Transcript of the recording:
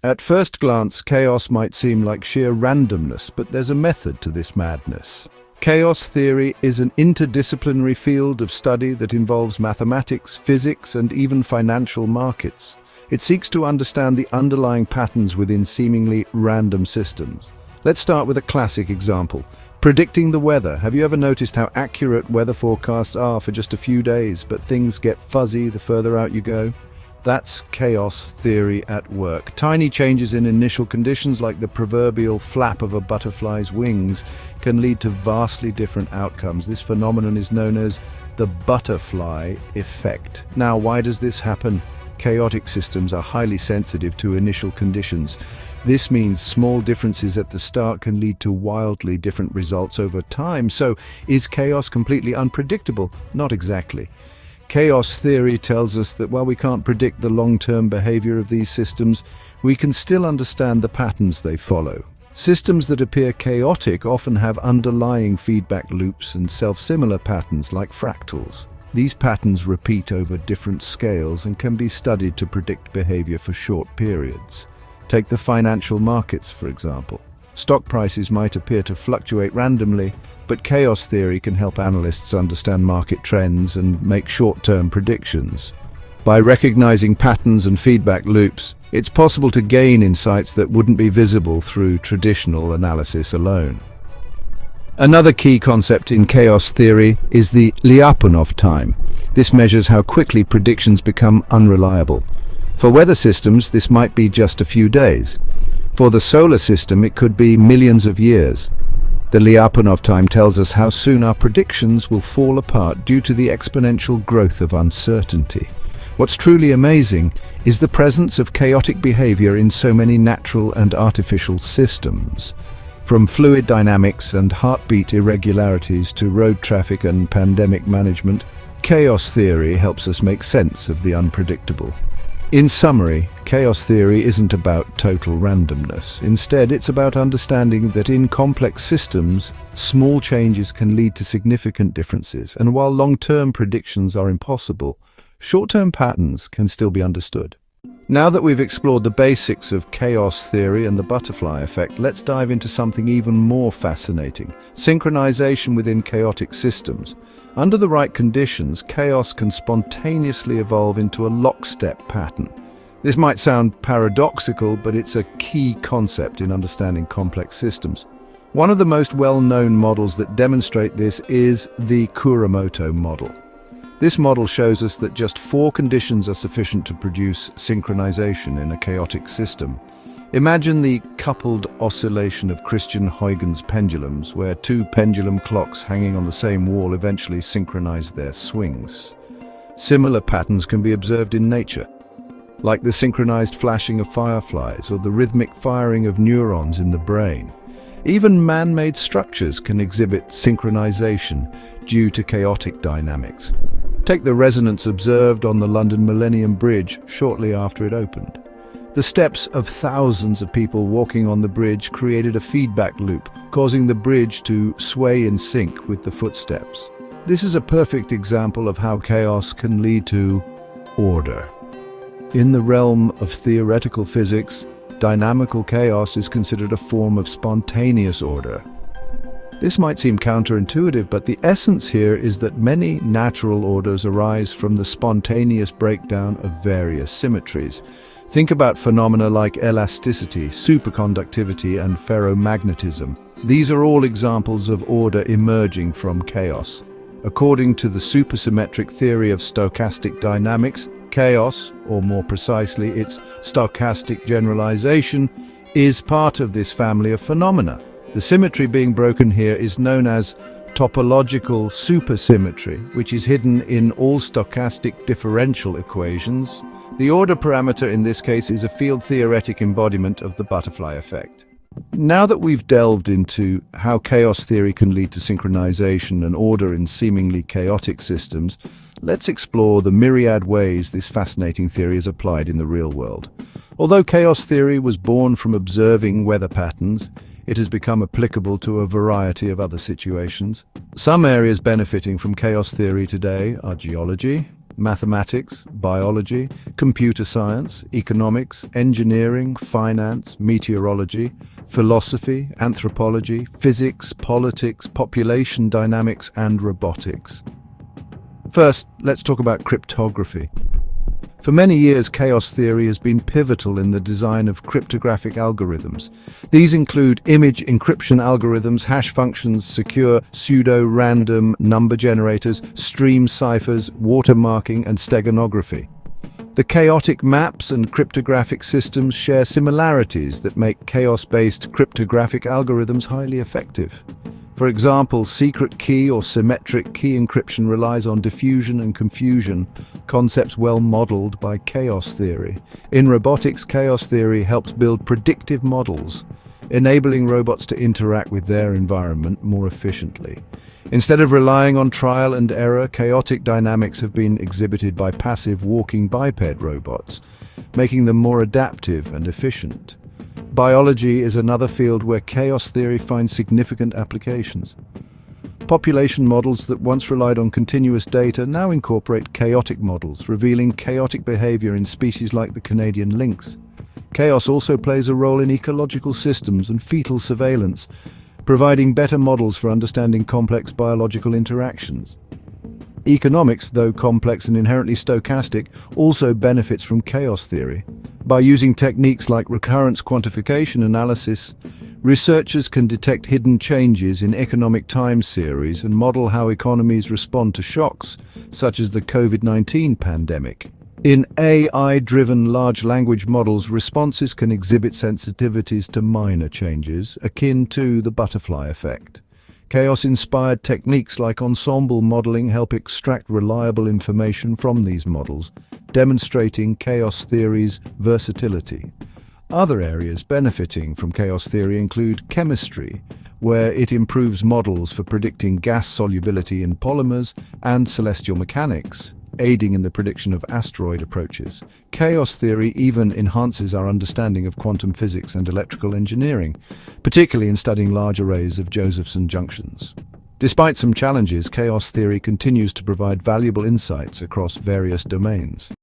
At first glance, chaos might seem like sheer randomness, but there's a method to this madness. Chaos theory is an interdisciplinary field of study that involves mathematics, physics, and even financial markets. It seeks to understand the underlying patterns within seemingly random systems. Let's start with a classic example. Predicting the weather. Have you ever noticed how accurate weather forecasts are for just a few days, but things get fuzzy the further out you go? That's chaos theory at work. Tiny changes in initial conditions, like the proverbial flap of a butterfly's wings, can lead to vastly different outcomes. This phenomenon is known as the butterfly effect. Now, why does this happen? Chaotic systems are highly sensitive to initial conditions. This means small differences at the start can lead to wildly different results over time. So, is chaos completely unpredictable? Not exactly. Chaos theory tells us that while we can't predict the long-term behavior of these systems, we can still understand the patterns they follow. Systems that appear chaotic often have underlying feedback loops and self-similar patterns like fractals. These patterns repeat over different scales and can be studied to predict behavior for short periods. Take the financial markets, for example. Stock prices might appear to fluctuate randomly, but chaos theory can help analysts understand market trends and make short-term predictions. By recognizing patterns and feedback loops, it's possible to gain insights that wouldn't be visible through traditional analysis alone. Another key concept in chaos theory is the Lyapunov time. This measures how quickly predictions become unreliable. For weather systems, this might be just a few days. For the solar system, it could be millions of years. The Lyapunov time tells us how soon our predictions will fall apart due to the exponential growth of uncertainty. What's truly amazing is the presence of chaotic behavior in so many natural and artificial systems. From fluid dynamics and heartbeat irregularities to road traffic and pandemic management, chaos theory helps us make sense of the unpredictable. In summary, chaos theory isn't about total randomness. Instead, it's about understanding that in complex systems, small changes can lead to significant differences. And while long-term predictions are impossible, short-term patterns can still be understood. Now that we've explored the basics of chaos theory and the butterfly effect, let's dive into something even more fascinating: synchronization within chaotic systems. Under the right conditions, chaos can spontaneously evolve into a lockstep pattern. This might sound paradoxical, but it's a key concept in understanding complex systems. One of the most well-known models that demonstrate this is the Kuramoto model. This model shows us that just 4 conditions are sufficient to produce synchronization in a chaotic system. Imagine the coupled oscillation of Christian Huygens pendulums, where 2 pendulum clocks hanging on the same wall eventually synchronize their swings. Similar patterns can be observed in nature, like the synchronized flashing of fireflies or the rhythmic firing of neurons in the brain. Even man-made structures can exhibit synchronization due to chaotic dynamics. Take the resonance observed on the London Millennium Bridge shortly after it opened. The steps of thousands of people walking on the bridge created a feedback loop, causing the bridge to sway in sync with the footsteps. This is a perfect example of how chaos can lead to order. In the realm of theoretical physics, dynamical chaos is considered a form of spontaneous order. This might seem counterintuitive, but the essence here is that many natural orders arise from the spontaneous breakdown of various symmetries. Think about phenomena like elasticity, superconductivity, and ferromagnetism. These are all examples of order emerging from chaos. According to the supersymmetric theory of stochastic dynamics, chaos, or more precisely its stochastic generalization, is part of this family of phenomena. The symmetry being broken here is known as topological supersymmetry, which is hidden in all stochastic differential equations. The order parameter in this case is a field-theoretic embodiment of the butterfly effect. Now that we've delved into how chaos theory can lead to synchronization and order in seemingly chaotic systems, let's explore the myriad ways this fascinating theory is applied in the real world. Although chaos theory was born from observing weather patterns, it has become applicable to a variety of other situations. Some areas benefiting from chaos theory today are geology, mathematics, biology, computer science, economics, engineering, finance, meteorology, philosophy, anthropology, physics, politics, population dynamics, and robotics. First, let's talk about cryptography. For many years, chaos theory has been pivotal in the design of cryptographic algorithms. These include image encryption algorithms, hash functions, secure pseudo-random number generators, stream ciphers, watermarking, and steganography. The chaotic maps and cryptographic systems share similarities that make chaos-based cryptographic algorithms highly effective. For example, secret key or symmetric key encryption relies on diffusion and confusion, concepts well modeled by chaos theory. In robotics, chaos theory helps build predictive models, enabling robots to interact with their environment more efficiently. Instead of relying on trial and error, chaotic dynamics have been exhibited by passive walking biped robots, making them more adaptive and efficient. Biology is another field where chaos theory finds significant applications. Population models that once relied on continuous data now incorporate chaotic models, revealing chaotic behavior in species like the Canadian lynx. Chaos also plays a role in ecological systems and fetal surveillance, providing better models for understanding complex biological interactions. Economics, though complex and inherently stochastic, also benefits from chaos theory. By using techniques like recurrence quantification analysis, researchers can detect hidden changes in economic time series and model how economies respond to shocks, such as the COVID-19 pandemic. In AI-driven large language models, responses can exhibit sensitivities to minor changes, akin to the butterfly effect. Chaos-inspired techniques like ensemble modeling help extract reliable information from these models, demonstrating chaos theory's versatility. Other areas benefiting from chaos theory include chemistry, where it improves models for predicting gas solubility in polymers, and celestial mechanics, aiding in the prediction of asteroid approaches. Chaos theory even enhances our understanding of quantum physics and electrical engineering, particularly in studying large arrays of Josephson junctions. Despite some challenges, chaos theory continues to provide valuable insights across various domains.